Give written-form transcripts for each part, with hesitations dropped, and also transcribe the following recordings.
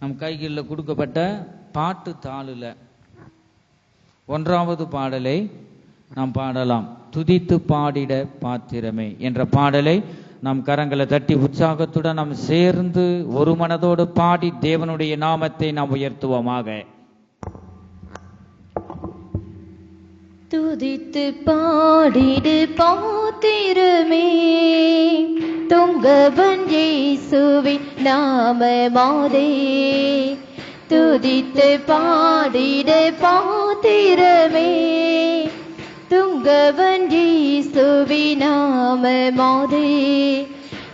நம் கைகளில் கொடுக்கப்பட்ட பாட்டு தாளில் 1வது பாடலை நாம் பாடலாம். துதித்து பாடிட பாத்திரமே என்ற பாடலை நாம் கரங்களை தட்டி உற்சாகத்துடன் நாம் சேர்ந்து ஒரு மனதோடு பாடி தேவனுடைய நாமத்தை நாம் உயர்த்துவோமாக. துதித்து பாடிடு பாத்திரமே துங்கவன் இயேசுவின் நாமமாதே. துதித்து பாடிடு பாத்திரமே துங்கவன் இயேசுவின் நாமமாதே.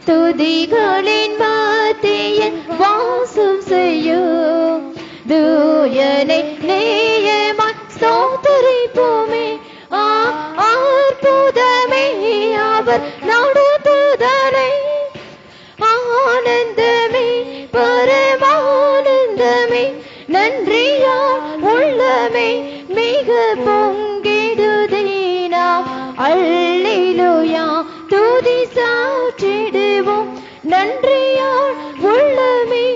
துதிகளின் மத்தியில் வாசம் செய்யும் தூயனை நேயமாய் ஸ்தோத்திரிப்போமே. அற்புதமே அவர் நடத்துதலை, ஆனந்தமே பரமானந்தமே, நன்றியால் உள்ளமே மிக பொங்கிடுதே. நாம் அல்லேலூயா துதி சாற்றிடுவோம், நன்றியால் உள்ளமே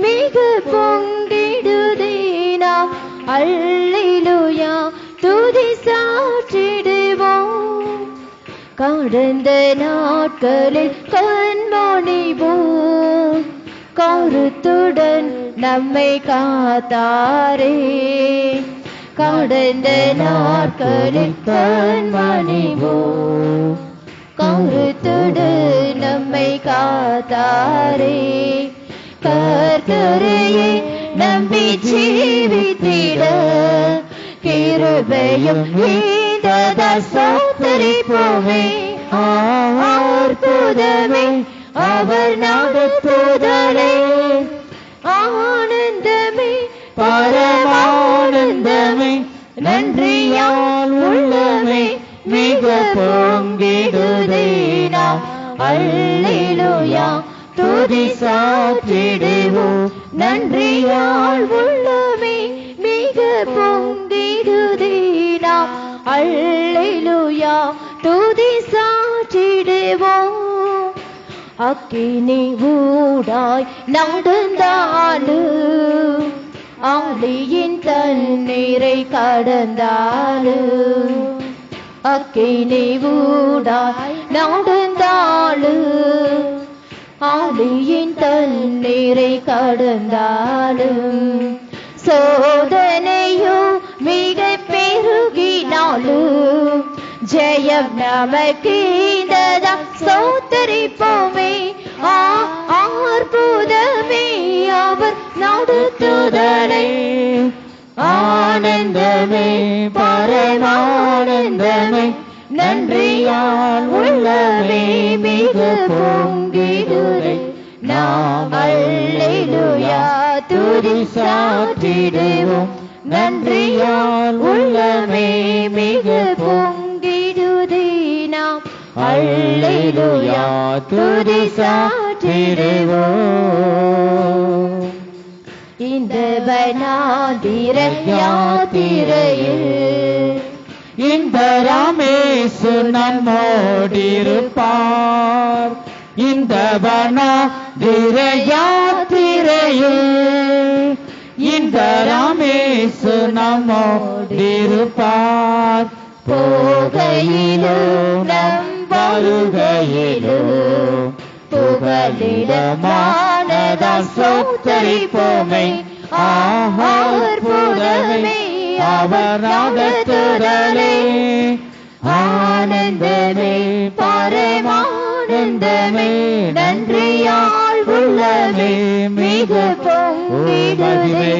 மிக பொங்கிடுதே. நாம் அல்லேலூயா துதி சாற்றிடுவோம். கடந்த நாட்களில் கண்மணிவோம், கருத்துடன் நம்மை காத்தாரே. கடந்த நாட்களில் கண்மணிவோம், கருத்துடன் நம்மை காத்தாரே. கர்த்தரையே நம்பி ஜீவித்திட கிருபையும் ஈந்ததால் ஸ்தோத்திரிப்போமே. அற்புதமே அவர் நடத்துதலே, ஆனந்தமே பரமானந்தமே, நன்றியால் உள்ளமே மிக பொங்கிடுதே. நாம் அல்லேலூயா துதி சாற்றிடுவோம், நன்றியால் உள்ளமே மிக பொங்கிடுதே. நாம் அல்லேலூயா துதி சாற்றிடுவோம். அக்கினி ஊடாய் நடந்தாலும், ஆழியின் தண்ணீரை கடந்தாலும், அக்கினி ஊடாய் நடந்தாலும், ஆழியின் தண்ணீரை கடந்தாலும், சோதனையோ மிக பெருகினாலும், ஜெயம் நமக்கு ஈந்ததால் ஸ்தோத்திரிப்போமே. அற்புதமே அவர் நடத்துதலை, ஆனந்தமே பரமானந்தமே, நன்றியால் உள்ளமே மிக பொங்கிடுதே. நாம் அல்லேலூயா துதி சாற்றிடுவோம், நன்றியால் உள்ளமே மிக பொங்கிடுதே. நாம் அல்லேலூயா துதி சாற்றிடுவோம். இந்த வனாந்திர யாத்திரையில் இந்த ராமேசு நம்மோடிருப்பார். இந்த வனாந்திர யாத்திரையில் இந்த ராமேசு நம்மோடிருப்பார். போகையிலும் நம் வருகையிலும் புகலிடமானதால் ஸ்தோத்திரிப்போமே. அற்புதமே அவர் நடத்துதலே, ஆனந்தமே பரமானந்தமே, நன்றியால் உள்ளமே மிக பொங்கிடுதே.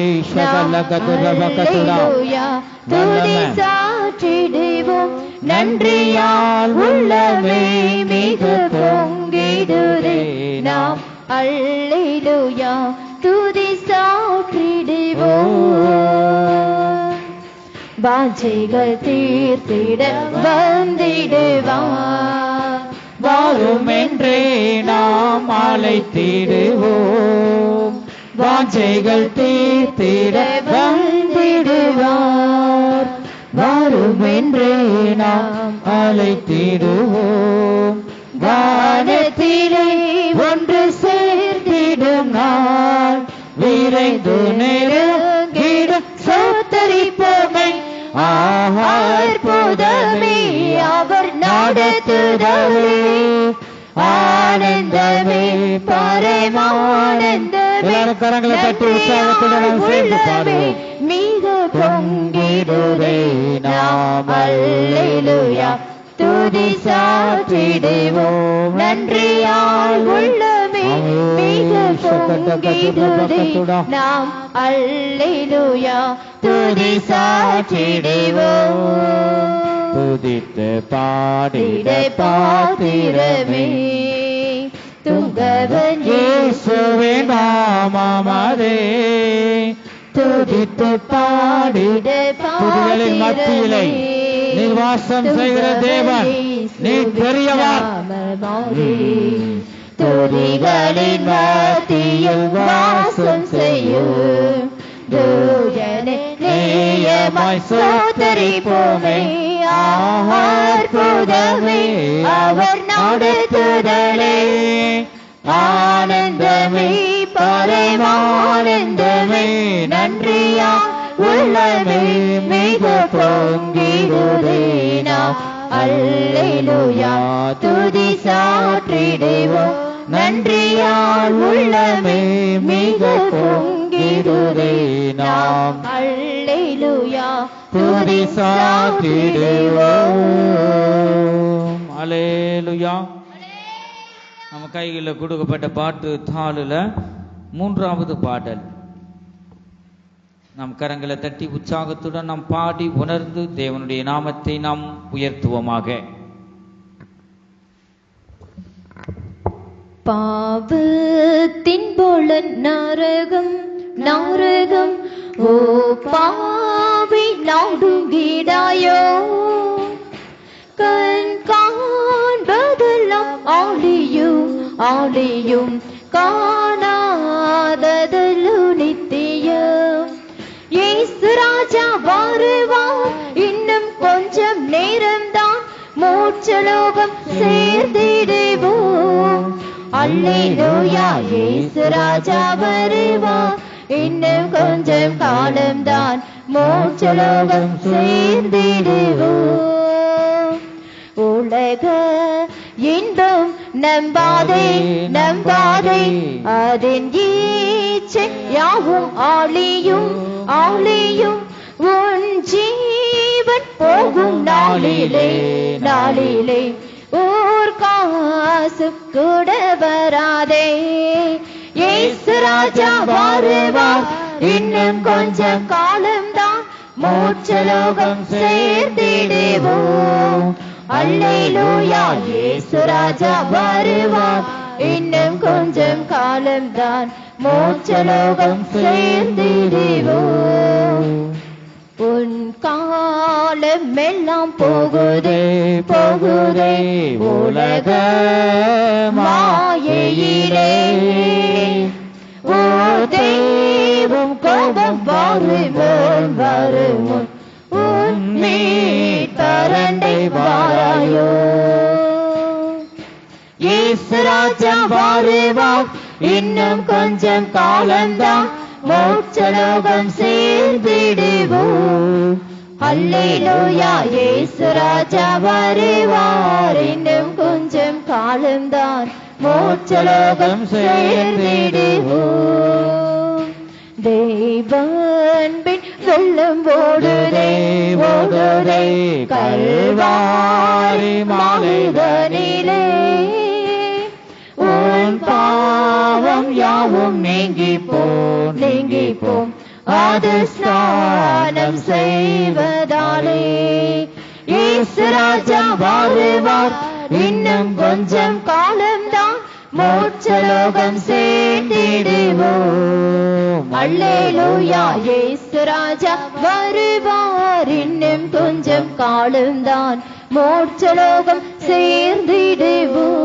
அல்லேலூயா துதி சாற்றிடுவோம், நன்றியால் உள்ளமே மிக பொங்கிடுதே. நாம் அல்லேலூயா துதி சாற்றிடுவோம். வாஞ்சைகள் தீர்த்திட வந்திடுவார், வாரும் என்றே நாம் அழைத்திடுவோம். வாஞ்சைகள் தீர்த்திட வந்திடுவார், வாரும் என்றே நாம் அழைத்திடுவோம். வானத்திலே ஒன்று சேர்த்திடும் நாள், விரைந்து நெருங்கிட சோத்தரிப்போமே. அற்புதமே அவர் நடத்துதலே, ஆனந்தமே பரமானந்தமே. கரங்களை தட்டி உற்சாகத்துடன் சேர்ந்து பாடுவோம். மிக பொங்கிடுதே நாம் அல்லேலூயா துதி சாற்றிடுவோம். நன்றியால் உள்ளமே மிக பொங்கிடுதே நாம் அல்லேலூயா துதி சாற்றிடுவோம். துதித்து பாடிட பாத்திரமே துங்கவன் இயேசுவே நாமமதே. துதித்து பாடிட துதிகளின் மத்தியிலே நீர் வாசம் செய்கிற தேவன், நீ பெரியவர். துதிகளின் மத்தியில் வாசம் செய்யும் தூயனை நேயமாய் சோதரிப்போமே. அற்புதமே அவர் நடத்துதலே, ஆனந்தமே பரமானந்தமே. நன்றியா உள்ளமே மிக பொங்கிடுதே நாம் அல்லேலூயா துதி சாற்றிடுவோம். நன்றியால் உள்ளமே மிக பொங்கிடுதே நாம் அல்லேலூயா துதி சாற்றிடுவோம். அல்லேலூயா. நம்ம கைகளில் கொடுக்கப்பட்ட பாட்டு தாளுல 3வது பாடல். நம் கரங்களை தட்டி உற்சாகத்துடன் நாம் பாடி உணர்ந்து தேவனுடைய நாமத்தை நாம் உயர்த்துவோமாக. பாவத்தின் போல நரகம் நரகம் ஓ பாவி நாடுங்கிடாயோ. கண் காண்பதெல்லாம் ஆளியும் ஆளியும் காணாததல்லு நித்தியம். இயேசு ராஜா வருவார், இன்னும் கொஞ்சம் நேரம்தான் மோட்சலோகம் சேர்ந்திடுவோம். அல்லேலூயா இயேசு ராஜா வருவார், இன்னும் கொஞ்சம் காலம்தான் மோட்சலோகம் சேர்ந்திடுவோம். உலக இன்பம் நம்பாதே நம்பாதே, அதன் ஈச்சை யாவும் ஆளியும் ஆளியும். உன் ஜீவன் போகும் நாளிலே நாளிலே ஓர் காசு கூட வராதே. இயேசு ராஜா வருவார், இன்னும் கொஞ்சம் காலம்தான் மோட்சலோகம் சேர்ந்திடுவோம். அல்லேலூயா இயேசு ராஜா வருவார், இன்னும் கொஞ்சம் காலம்தான் மோட்சலோகம் சேர்ந்திடுவோம். உன் காலம் எல்லாம் போகுதே போகுதே உலக மாயையிலே. ஓ தெய்வம் கோபம் வருமுன் வருமுன் உன்மே தரண்டை வாராயோ. இயேசு ராஜா வருவார், இன்னும் கொஞ்சம் காலம்தான் மோட்சலோகம் சேர்ந்திடுவோம். அல்லேலூயா இயேசு ராஜா வருவார், இன்னும் கொஞ்சம் காலம்தான் மோட்சலோகம் சேர்ந்திடுவோம். தேவன்பின் வெள்ளம் ஓடுதே ஓடுதே கல்வாரி மாலைதனிலே. உன் பாவம் யாவும் நீங்கி போம் அது ஸ்நானம் செய்வதாலே. இயேசு ராஜா வருவார், இன்னும் கொஞ்சம் காலம்தான் மோட்சலோகம் சேர்ந்திடுவோம். அல்லேலூயா இயேசு ராஜா வருவார், இன்னும் கொஞ்சம் காலம்தான் மோட்சலோகம் சேர்ந்திடுவோம்.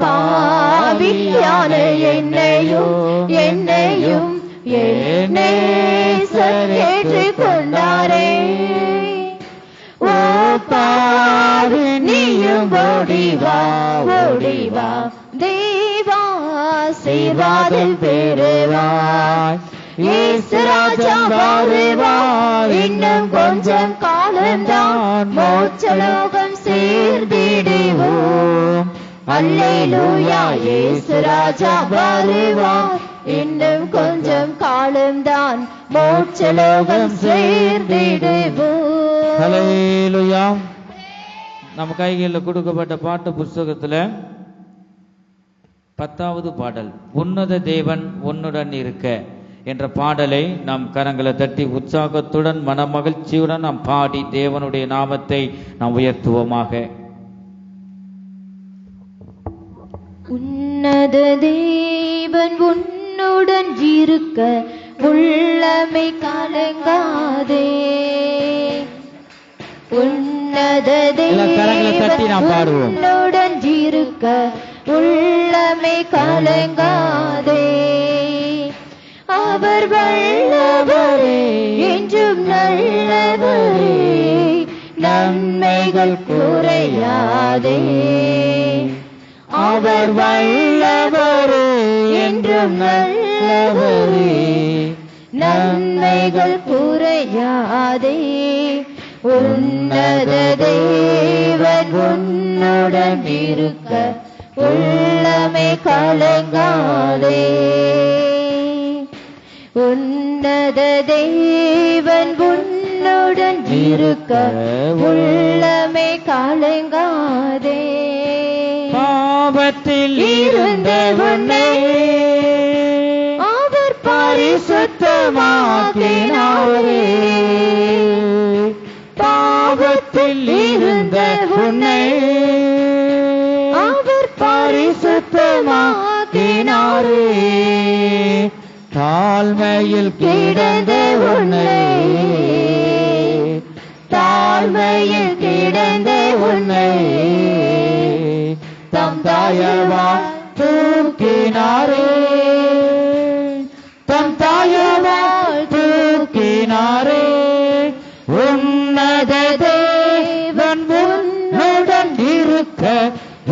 பாவியான என்னையும் என்னையும் ஏற்றுக் கொண்டாரே. ஓ பாவி நீயும் ஓடிவா ஓடிவா தேவா ஆசீர்வாதம் பெறுவாய். இயேசு ராஜா வருவார், இன்னும் கொஞ்சம் காலம்தான் மோட்சலோகம் சேர்ந்திடுவோம். அல்லேலூயா, இயேசு ராஜா வருவார், இன்னும் கொஞ்சம் காலம்தான் மோட்சலோகம் சேர்ந்திடுவோம். அல்லேலூயா. நம்ம கைகளில் கொடுக்கப்பட்ட பாட்டு புஸ்தகத்துல 10வது பாடல், உன்னத தேவன் உன்னுடன் இருக்க என்ற பாடலை நாம் கரங்களை தட்டி உற்சாகத்துடன் மனமகிழ்ச்சியுடன் நாம் பாடி தேவனுடைய நாமத்தை நாம் உயர்த்துவோமாக. உன்னத தேவன் உன்னுடன் இருக்க உள்ளமை கலங்காதே. உன்னத தேவன் உன்னுடன் இருக்க உள்ளமை கலங்காதே. அவர் வல்லவரே, என்றும் நல்லவரே, நன்மைகள் குறையாதே. அவர் வல்லவரே, என்றும் நல்லவரே, நன்மைகள் குறையாதே. உன்னத தேவன் உன்னுடன் இருக்க உள்ளமை கலங்காதே. உன்னத தேவன் உன்னுடன் இருக்க உள்ளமை கலங்காதே. பாவத்தில் இருந்த உன்னை அவர் பரிசுத்தமாக்கினாரே. பாவத்தில் இருந்த உன்னை அவர் பரிசுத்தமாக்கினாரே. தாழ்மையில் கிடந்த உன்னை, தாழ்மையில் கிடந்த உன்னை தம் தாயவால் தூக்கினாரே. தம் தாயவால் தூக்கினாரே. உன்னத தேவன் உன்னுடன் இருக்க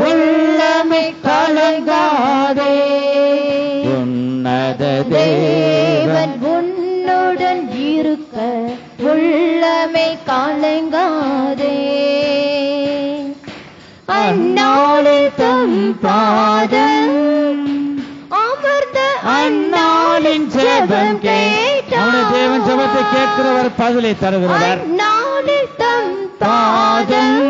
உள்ளமை கலங்காதே. உன்னத தேவன் உன்னுடன் இருக்க உள்ளமை கலங்காதே. அந்நாளில் தம் பாதம் அமர்ந்த அந்நாளின் ஜெபம் கேட்டார். தேவன் ஜெபத்தை கேட்கிறவர், பதிலை தருகிறவர். அந்நாளில் தம் பாதம்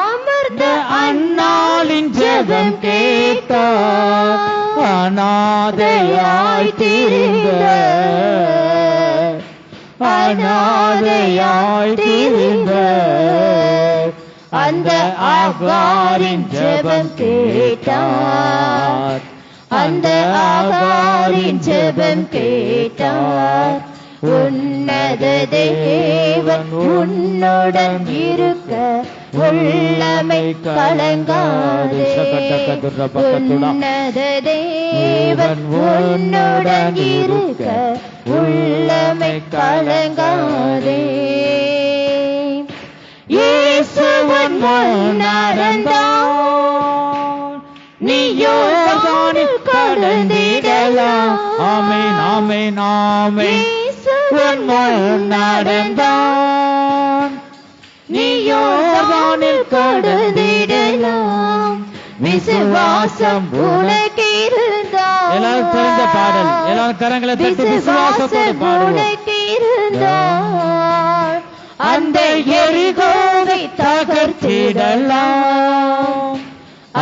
அமர்ந்த அந்நாளின் ஜெபம் கேட்டார். அநாதையாய் திரிந்த, அநாதையாய் திரிந்த அந்த ஆகாரின் ஜெபம் கேட்டார். அந்த ஆகாரின் ஜெபம் கேட்டார். உன்னத தேவன் உன்னுடன் இருக்க உள்ளமை கலங்காதே. உன்னத தேவன் உன்னுடன் இருக்க உள்ளமை கலங்காதே. இயேசுவின் முன் நடந்தார், நீ யோர்தானில் கடந்திடலாம். ஆமென், ஆமென், ஆமென். இயேசுவின் முன் நடந்தார், நீ யோர்தானில் கடந்திடலாம். விசுவாசம் உனக்கு இருந்தால், எல்லாரும் தெரிந்த பாடல், எல்லாரும் கரங்களை தட்டி விசுவாசத்தோடு பாடுவோம். உனக்கு இருந்தால் அந்த எரிகோவை தகர்த்திடலாம்.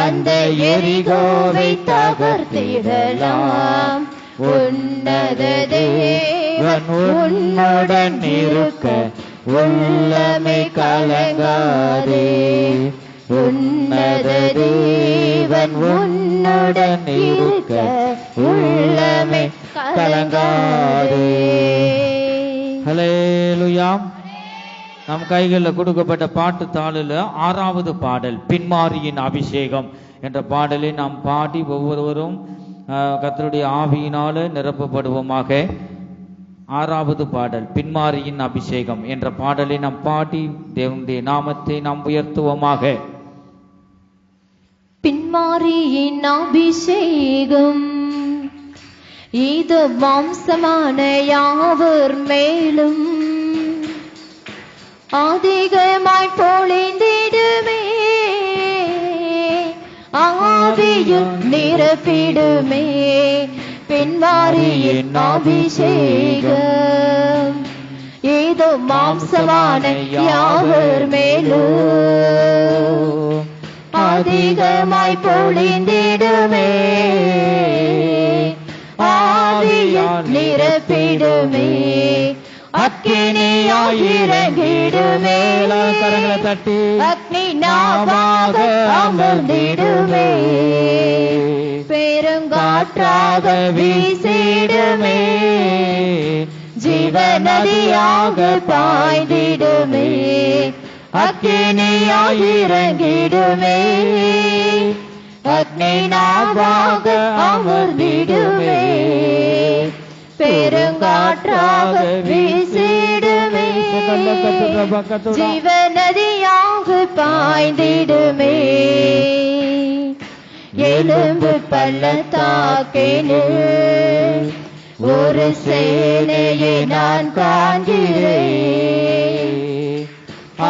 அந்த எரிகோவை தகர்த்திடலாம். உன்னத தேவன் உன்னுடன் இருக்க உள்ளமை கலங்காதே. உன்னத தேவன் உன்னுடன் இருக்க உள்ளமை கலங்காதே. ஹல்லேலூயா. நம் கைகளில் கொடுக்கப்பட்ட பாட்டு தாளில் 6வது பாடல், பின்மாரியின் அபிஷேகம் என்ற பாடலை நாம் பாடி ஒவ்வொருவரும் கர்த்தருடைய ஆவியினால நிரப்பப்படுவோமாக. 6வது பாடல், பின்மாரியின் அபிஷேகம் என்ற பாடலை நாம் பாடி தேவனுடைய நாமத்தை நாம் உயர்த்துவோமாக. பெண்மாரியின் அபிஷேகம் இது வம்சமான யாவர் மேலும் அதிகமாய் பொழிந்திடுமே, ஆவியும் நிரப்பிடுமே. பெண்மாரியின் அபிஷேகம் இது மாம்சமான யாவர் மேலும் அதிகமாய் பொழிந்திடுமே, ஆவியும் நிரப்பிடுமே. அக்கினியாய் இறங்கிடுமே, கரங்களை தட்டி அக்னி நாவாக அமர்ந்திடுமே, பெருங்காற்றாக வீசிடுமே, ஜீவநதியாக பாய்ந்திடுமே. அக்கினியாய் இறங்கிடுமே, அக்னி நாவாக அமர்ந்திடுமே, பெருங்காற்றாக வீசிடுமே, ஜீவநதியாக பாய்ந்திடுமே. எலும்பு பள்ளத்தாக்கினில் ஒரு சேனையை நான் காண்கிறேன்,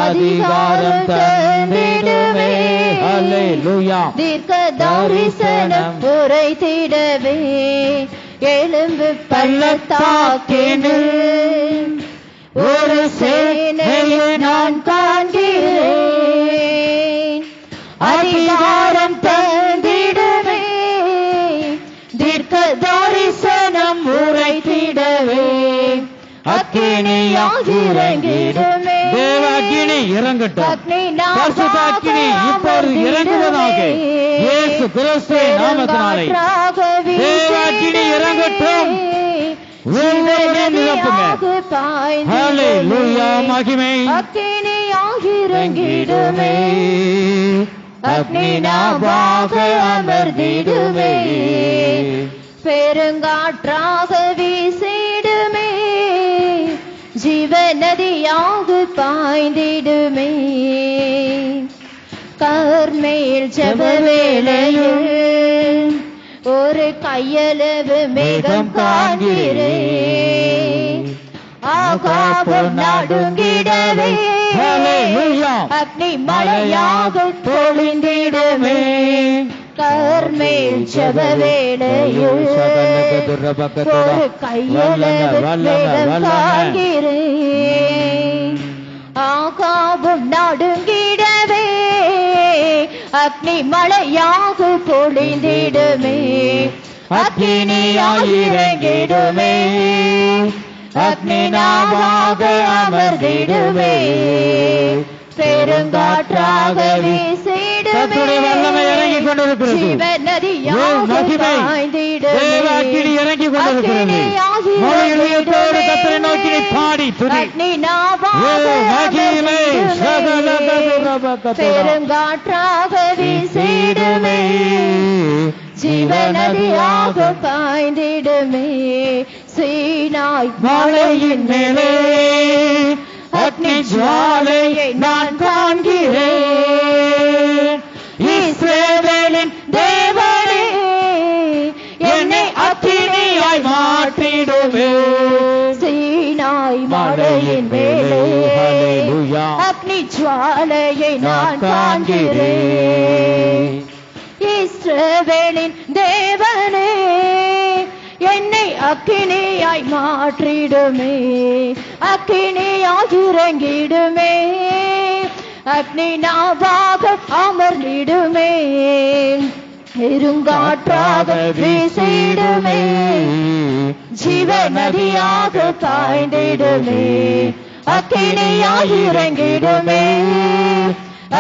அதிகாரம் தந்திடுமே, தீர்க்க தரிசனம் உரைத்திடவே. எலும்பு பள்ளத்தாக்கினில் ஒரு சேனையை நான் காண்கிறேன், அதிகாரம் தந்திடவே, தீர்க்க தரிசனம் உரைத்திடவே. அக்கினியாய் இறங்கிடுமே, தேவ அக்கினி இறங்கட்டும், பரிசுத்த அக்கினி இப்போது இறங்குவதாக இயேசு கிறிஸ்துவின் நாமத்தினாலே தேவ அக்கினி இறங்கட்டும், ஒவ்வொருவரையும் நிரப்புங்க. ஹல்லேலூயா, மகிமை. அக்கினியாய் இறங்கிடுமே, அக்னி நாவாக அமர்ந்திடுமே, பெருங்காற்றாக வீசிடுமே, ஜீவநதியாக பாய்ந்திடுமே. கர்மேல் ஜெப வேளையில் ஒரு கையளவு மேகம் காண்கிறேன், ஆகாபு நடுங்கிடவே, அக்னி மழையாக பொழிந்திடுமே. கர்மேல் ஜெப வேளையில் ஒரு கையளவு மேகம் காண்கிறேன், ஆகாபு நடுங்கிடவே, அக்னி மழையாக பொழிந்திடுமே. அக்கினியாய் இறங்கிடுமே, அக்னி நாவாக அமர்ந்திடுமே, பெருங்காற்றாக வீசிடுமே, ஜீவநதியாக பாய்ந்திடுமே. அக்னி நாவாக பெருங்காற்றாக வீசிடுமே, ஜீவநதியாக பாய்ந்திடுமே. சீனாய் மலையின் மேலே அக்னி ஜுவாலையை நான் காண்கிறேன், இஸ்ரவேலின் தேவனே என்னை அக்கினியாய் மாற்றிடுமே. சீனாய் மலையின் மேலே அக்னி ஜுவாலையை நான் காண்கிறேன், இஸ்ரவேலின் தேவனே என்னை அக்கினியாய் மாற்றிடுமே. அக்கினியாய் இறங்கிடுமே, அக்னி நாவாக அமர்ந்திடுமே, பெருங்காற்றாக வீசிடுமே, ஜீவநதியாக பாய்ந்திடுமே. அக்கினியாய் இறங்கிடுமே,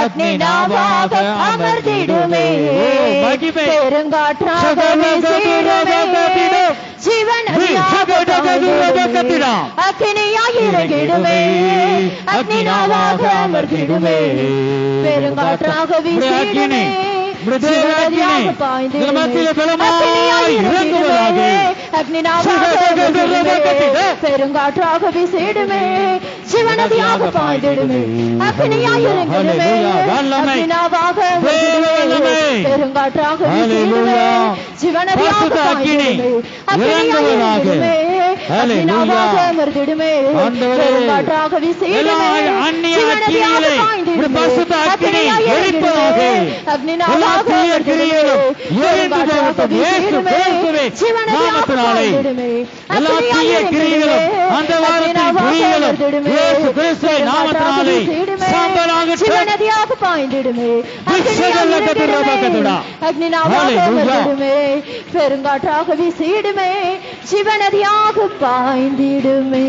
அக்னி நாவாக அமர்ந்திடுமே, பெருங்காற்றாக வீசிடுமே, ஜீவநதியாக பாய்ந்திடுமே. அக்கினியாய் இறங்கிடுமே, அக்னி நாவாக அமர்ந்திடுமே, பெருங்காற்றாக வீசிடுமே, ஜீவநதியாக பாய்ந்திடுமே. அக்கினியாய் இறங்குவதாக அக்னிநாவாக அமர்ந்திடுமே பெருங்காற்றாக வீசிடுமே சிவநதியாக பாய்ந்திடுமே அக்னியாய் இறங்கிடுமே அக்னிநாவாக அமர்ந்திடுமே பெருங்காற்றாக வீசிடுமே சிவநதியாக பாய்ந்திடுமே அக்னியாய் இறங்கிடுமே அக்னிநாவாக அமர்ந்திடுமே பெருங்காற்றாக வீசிடுமே சிவநதியாக பாய்ந்திடுமே அக்னியாய் இறங்கிடுமே அக்னிநாவாக அமர்ந்திடுமே பெருங்காற்றாக வீசிடுமே சிவநதியாக பாய்ந்திடுமே அக்னியாய் இறங்கிடுமே அக்னிநாவாக அமர்ந்திடுமே பெருங்காற்றாக வீசிடுமே சிவநதியாக பாய்ந்திடுமே அக்னிநாவாக அமர்ந்திடுமே பெருங்காற்றாக வீசிடுமே சிவநதியாக பாய்ந்திடுமே.